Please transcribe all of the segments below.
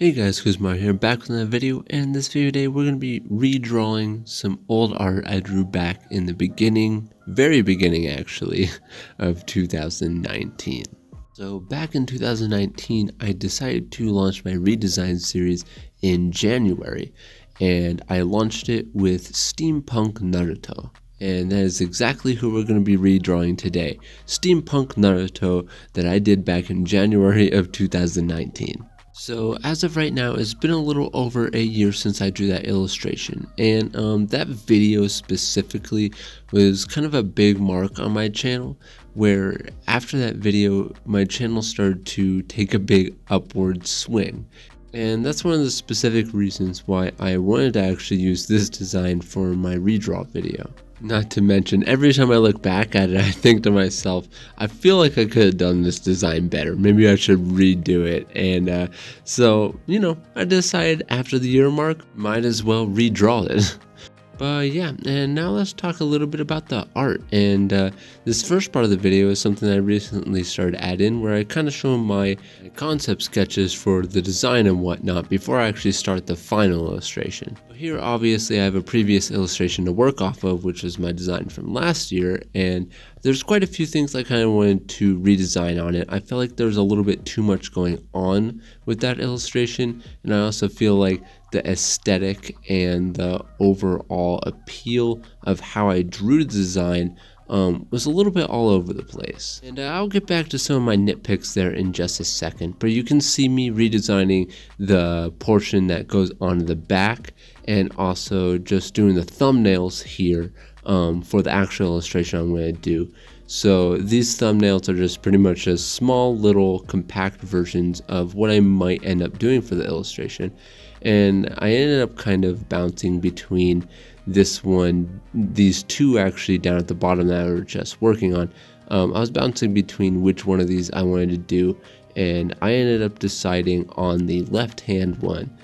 Hey guys, KUZO here, back with another video, and in this video today we're going to be redrawing some old art I drew back in the beginning, very beginning actually, of 2019. So back in 2019 I decided to launch my Redesign series in January, and I launched it with Steampunk Naruto. And that is exactly who we're going to be redrawing today, Steampunk Naruto that I did back in January of 2019. So as of right now, it's been a little over a year since I drew that illustration, and that video specifically was kind of a big mark on my channel, where after that video my channel started to take a big upward swing. And that's one of the specific reasons why I wanted to actually use this design for my redraw video. Not to mention, every time I look back at it, I think to myself, I feel like I could have done this design better. Maybe I should redo it. And so, I decided after the year mark, might as well redraw it. But yeah, and now let's talk a little bit about the art. And this first part of the video is something I recently started adding, where I kind of show my concept sketches for the design and whatnot before I actually start the final illustration. Here obviously I have a previous illustration to work off of, which is my design from last year, and there's quite a few things I kind of wanted to redesign on it. I felt like there was a little bit too much going on with that illustration, and I also feel like the aesthetic and the overall appeal of how I drew the design was a little bit all over the place. And I'll get back to some of my nitpicks there in just a second, but you can see me redesigning the portion that goes on the back, and also just doing the thumbnails here for the actual illustration I'm going to do. So these thumbnails are just pretty much just small little compact versions of what I might end up doing for the illustration. And I ended up kind of bouncing between this one, these two actually down at the bottom that I was just working on. I was bouncing between which one of these I wanted to do, and I ended up deciding on the left hand one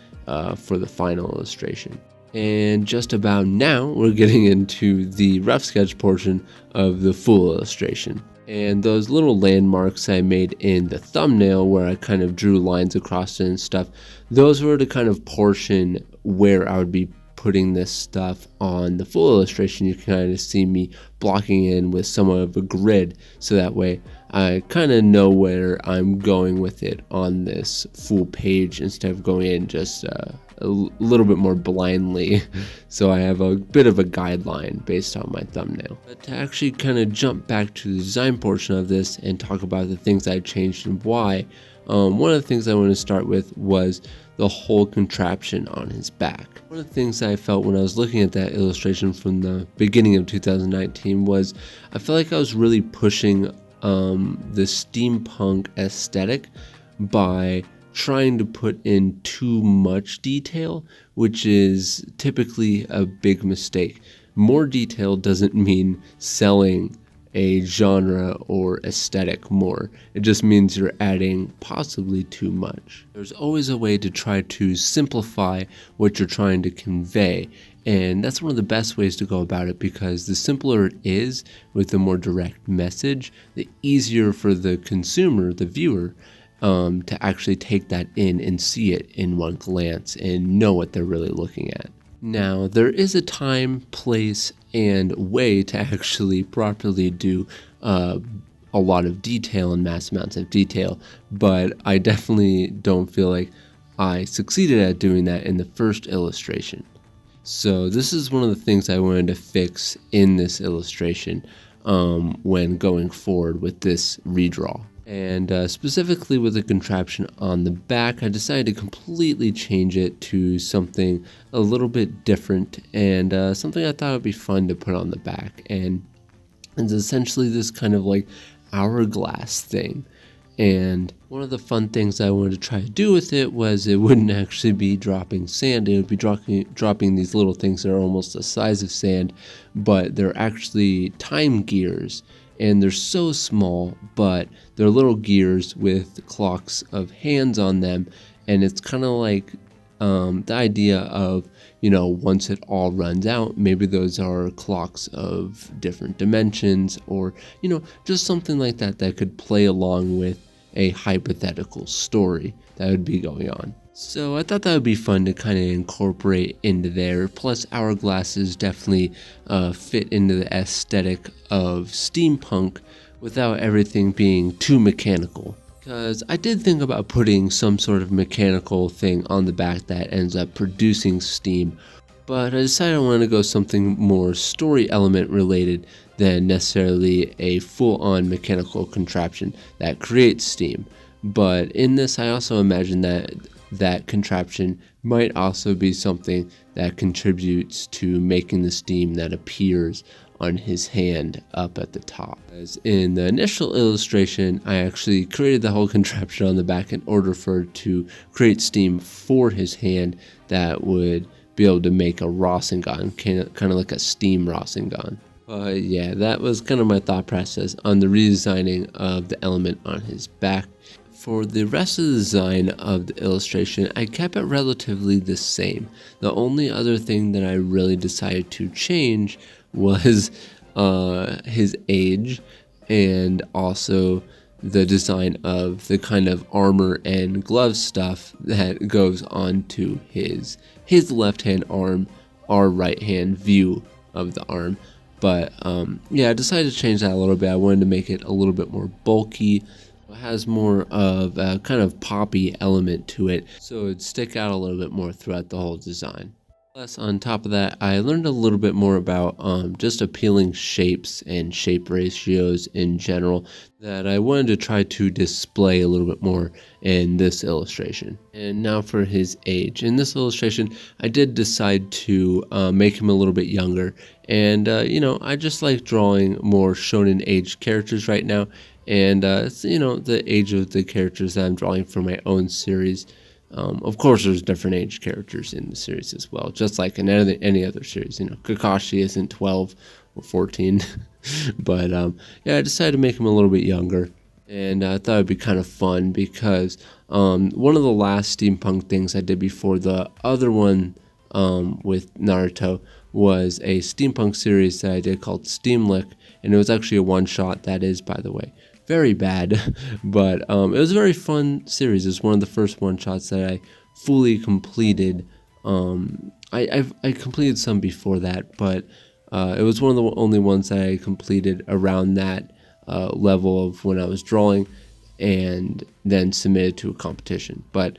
for the final illustration. And just about now we're getting into the rough sketch portion of the full illustration. And those little landmarks I made in the thumbnail where I kind of drew lines across it and stuff, those were the kind of portion where I would be putting this stuff on the full illustration. You can kind of see me blocking in with somewhat of a grid, so that way I kind of know where I'm going with it on this full page instead of going in just a little bit more blindly. So I have a bit of a guideline based on my thumbnail. But to actually kind of jump back to the design portion of this and talk about the things I changed and why, one of the things I want to start with was the whole contraption on his back. One of the things I felt when I was looking at that illustration from the beginning of 2019 was I felt like I was really pushing the steampunk aesthetic by trying to put in too much detail, which is typically a big mistake. More detail doesn't mean selling a genre or aesthetic more. It just means you're adding possibly too much. There's always a way to try to simplify what you're trying to convey, and that's one of the best ways to go about it, because the simpler it is with a more direct message, the easier for the consumer, the viewer, to actually take that in and see it in one glance and know what they're really looking at. Now, there is a time, place, and way to actually properly do a lot of detail and mass amounts of detail, but I definitely don't feel like I succeeded at doing that in the first illustration. So this is one of the things I wanted to fix in this illustration when going forward with this redraw. And specifically with the contraption on the back, I decided to completely change it to something a little bit different, and something I thought would be fun to put on the back. And it's essentially this kind of like hourglass thing. And one of the fun things I wanted to try to do with it was it wouldn't actually be dropping sand. It would be dropping these little things that are almost the size of sand, but they're actually time gears. And they're so small, but they're little gears with clocks of hands on them, and it's kind of like the idea of, once it all runs out, maybe those are clocks of different dimensions, or just something like that that could play along with a hypothetical story that would be going on. So I thought that would be fun to kind of incorporate into there. Plus, hourglasses definitely fit into the aesthetic of steampunk without everything being too mechanical. Because I did think about putting some sort of mechanical thing on the back that ends up producing steam, but I decided I wanted to go something more story element related than necessarily a full-on mechanical contraption that creates steam. But in this, I also imagine that that contraption might also be something that contributes to making the steam that appears on his hand up at the top. As in the initial illustration, I actually created the whole contraption on the back in order for it to create steam for his hand that would be able to make a Rasengan, kind of like a steam Rasengan. But yeah, that was kind of my thought process on the redesigning of the element on his back. For the rest of the design of the illustration, I kept it relatively the same. The only other thing that I really decided to change was his age, and also the design of the kind of armor and glove stuff that goes onto his left hand arm, our right hand view of the arm. But yeah, I decided to change that a little bit. I wanted to make it a little bit more bulky. It has more of a kind of poppy element to it, so it'd stick out a little bit more throughout the whole design. Plus, on top of that, I learned a little bit more about just appealing shapes and shape ratios in general that I wanted to try to display a little bit more in this illustration. And now for his age. In this illustration, I did decide to make him a little bit younger. And, you know, I just like drawing more shonen age characters right now. And it's, you know, the age of the characters that I'm drawing for my own series. Of course, there's different age characters in the series as well, just like in any other series. You know, Kakashi isn't 12 or 14, but yeah, I decided to make him a little bit younger, and I thought it'd be kind of fun because one of the last steampunk things I did before the other one with Naruto was a steampunk series that I did called Steamlick, and it was actually a one-shot. That is, by the way, very bad, but it was a very fun series. It's one of the first one-shots that I fully completed. I completed some before that, but it was one of the only ones that I completed around that level of when I was drawing, and then submitted to a competition. But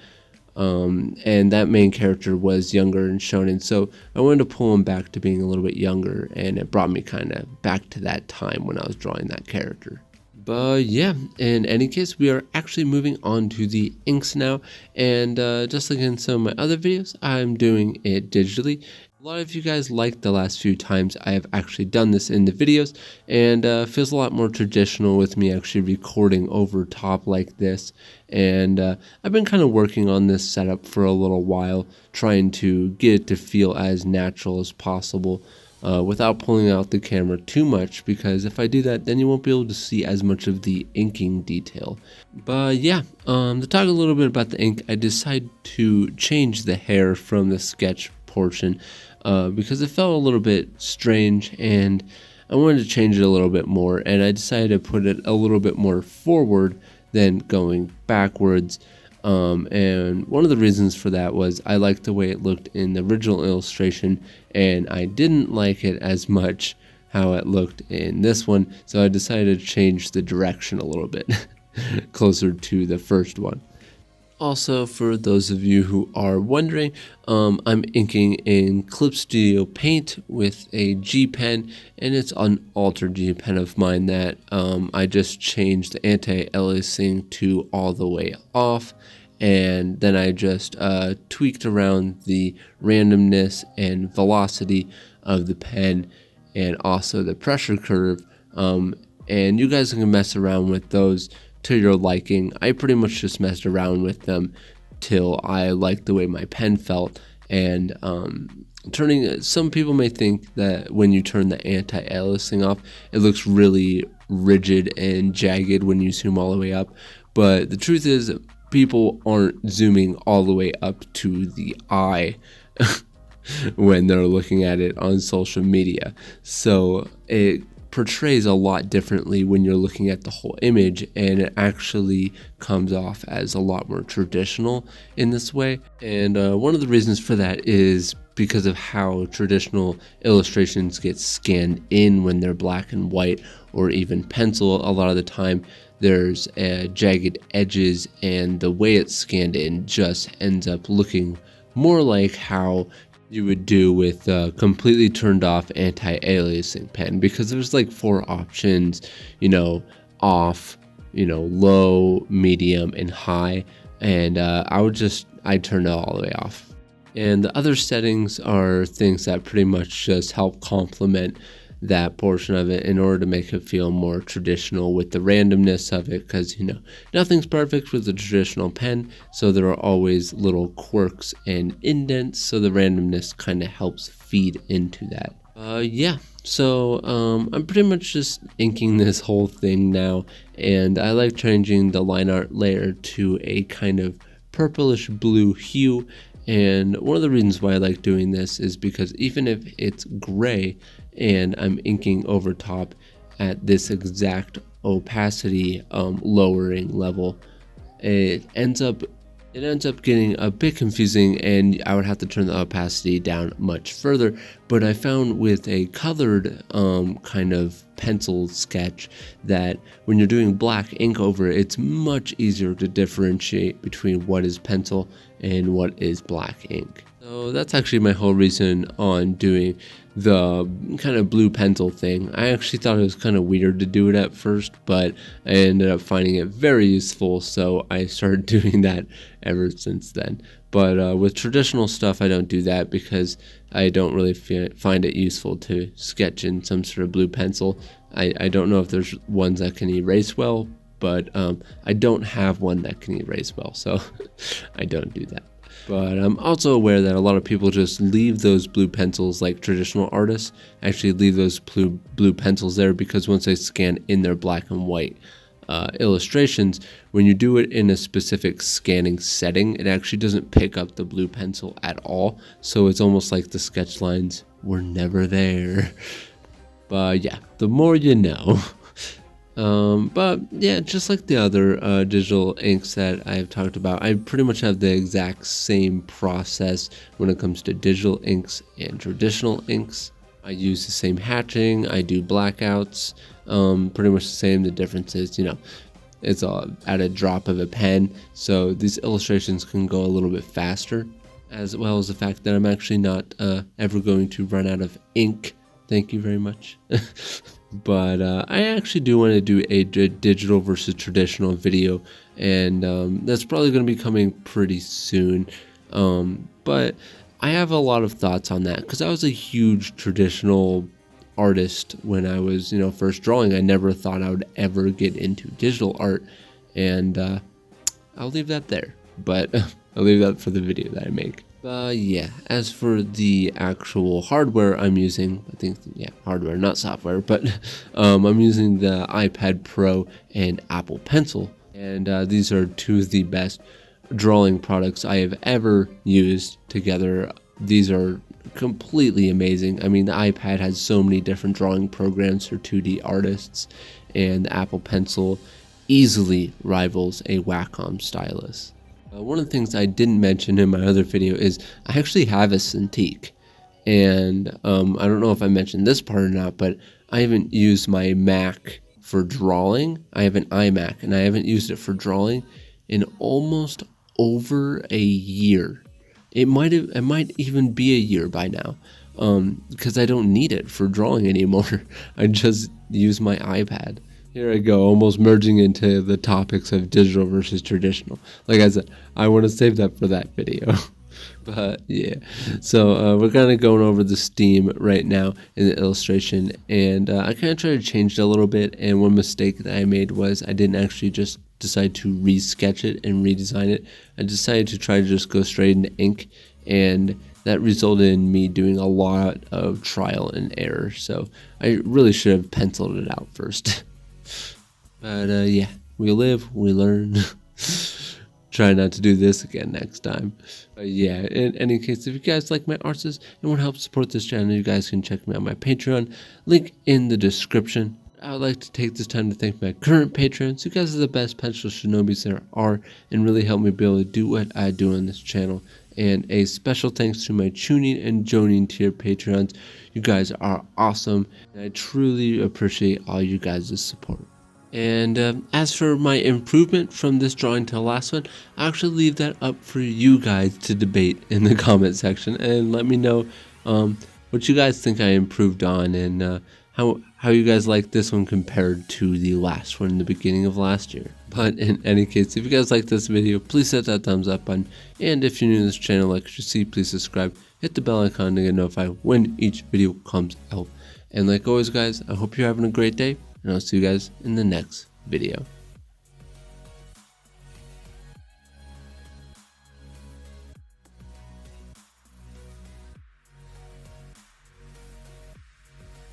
and that main character was younger and shonen, so I wanted to pull him back to being a little bit younger, and it brought me kind of back to that time when I was drawing that character. But yeah, in any case, we are actually moving on to the inks now, and just like in some of my other videos, I'm doing it digitally. A lot of you guys liked the last few times I have actually done this in the videos, and feels a lot more traditional with me actually recording over top like this. And I've been kind of working on this setup for a little while, trying to get it to feel as natural as possible. Without pulling out the camera too much, because if I do that, then you won't be able to see as much of the inking detail. But yeah, to talk a little bit about the ink, I decided to change the hair from the sketch portion because it felt a little bit strange, and I wanted to change it a little bit more, and I decided to put it a little bit more forward than going backwards. And one of the reasons for that was I liked the way it looked in the original illustration, and I didn't like it as much how it looked in this one, so I decided to change the direction a little bit closer to the first one. Also, for those of you who are wondering, I'm inking in Clip Studio Paint with a G pen, and it's an altered G pen of mine that I just changed the anti-aliasing to all the way off, and then I just tweaked around the randomness and velocity of the pen, and also the pressure curve, and you guys can mess around with those to your liking. I pretty much just messed around with them till I liked the way my pen felt, and some people may think that when you turn the anti-aliasing off, it looks really rigid and jagged when you zoom all the way up, but the truth is people aren't zooming all the way up to the eye when they're looking at it on social media, so it portrays a lot differently when you're looking at the whole image, and it actually comes off as a lot more traditional in this way. And one of the reasons for that is because of how traditional illustrations get scanned in when they're black and white or even pencil. A lot of the time there's jagged edges, and the way it's scanned in just ends up looking more like how you would do with a completely turned off anti-aliasing pen, because there's like 4 options, off, low, medium, and high, and I turn it all the way off. And the other settings are things that pretty much just help complement that portion of it in order to make it feel more traditional with the randomness of it, because nothing's perfect with a traditional pen, so there are always little quirks and indents, so the randomness kind of helps feed into that. So I'm pretty much just inking this whole thing now, and I like changing the line art layer to a kind of purplish blue hue. And one of the reasons why I like doing this is because even if it's gray and I'm inking over top at this exact opacity lowering level, it ends up getting a bit confusing, and I would have to turn the opacity down much further. But I found with a colored kind of pencil sketch that when you're doing black ink over it, it's much easier to differentiate between what is pencil and what is black ink. So that's actually my whole reason on doing the kind of blue pencil thing. I actually thought it was kind of weird to do it at first, but I ended up finding it very useful, so I started doing that ever since then. But with traditional stuff, I don't do that because I don't really find it useful to sketch in some sort of blue pencil. I don't know if there's ones that can erase well, but I don't have one that can erase well, so I don't do that. But I'm also aware that a lot of people just leave those blue pencils, like traditional artists actually leave those blue pencils there, because once they scan in their black and white illustrations, when you do it in a specific scanning setting, it actually doesn't pick up the blue pencil at all. So it's almost like the sketch lines were never there. But yeah, the more you know. But yeah, just like the other digital inks that I've talked about, I pretty much have the exact same process when it comes to digital inks and traditional inks. I use the same hatching, I do blackouts, pretty much the same. The difference is, it's at a drop of a pen, so these illustrations can go a little bit faster, as well as the fact that I'm actually not ever going to run out of ink. Thank you very much. But I actually do want to do a digital versus traditional video, and that's probably going to be coming pretty soon. But I have a lot of thoughts on that, because I was a huge traditional artist when I was, first drawing. I never thought I would ever get into digital art, and I'll leave that there. But I'll leave that for the video that I make. Yeah, as for the actual hardware I'm using, I think, hardware, not software, but I'm using the iPad Pro and Apple Pencil, and these are 2 of the best drawing products I have ever used together. These are completely amazing. I mean, the iPad has so many different drawing programs for 2D artists, and the Apple Pencil easily rivals a Wacom stylus. One of the things I didn't mention in my other video is I actually have a Cintiq, and I don't know if I mentioned this part or not, but I haven't used my Mac for drawing. I have an iMac, and I haven't used it for drawing in almost over a year. It might even be a year by now, because I don't need it for drawing anymore. I just use my iPad. Here I go, almost merging into the topics of digital versus traditional. Like I said, I want to save that for that video. But yeah, so we're kind of going over the Steam right now in the illustration, and I kind of tried to change it a little bit, and one mistake that I made was I didn't actually just decide to re-sketch it and redesign it. I decided to try to just go straight into ink, and that resulted in me doing a lot of trial and error, so I really should have penciled it out first. But yeah, we live, we learn. try not to do this again next time. But yeah, in any case, if you guys like my arts and want to help support this channel, you guys can check me out on my Patreon, link in the description. I would like to take this time to thank my current patrons. You guys are the best pencil shinobis there are and really help me be able to do what I do on this channel. And a special thanks to my tuning and joning tier patrons. You guys are awesome, and I truly appreciate all you guys' support. And as for my improvement from this drawing to the last one, I'll actually leave that up for you guys to debate in the comment section and let me know what you guys think I improved on, and how you guys like this one compared to the last one in the beginning of last year. But in any case, if you guys like this video, please hit that thumbs up button, and if you're new to this channel like you see, please subscribe, hit the bell icon to get notified when each video comes out. And like always guys, I hope you're having a great day, and I'll see you guys in the next video.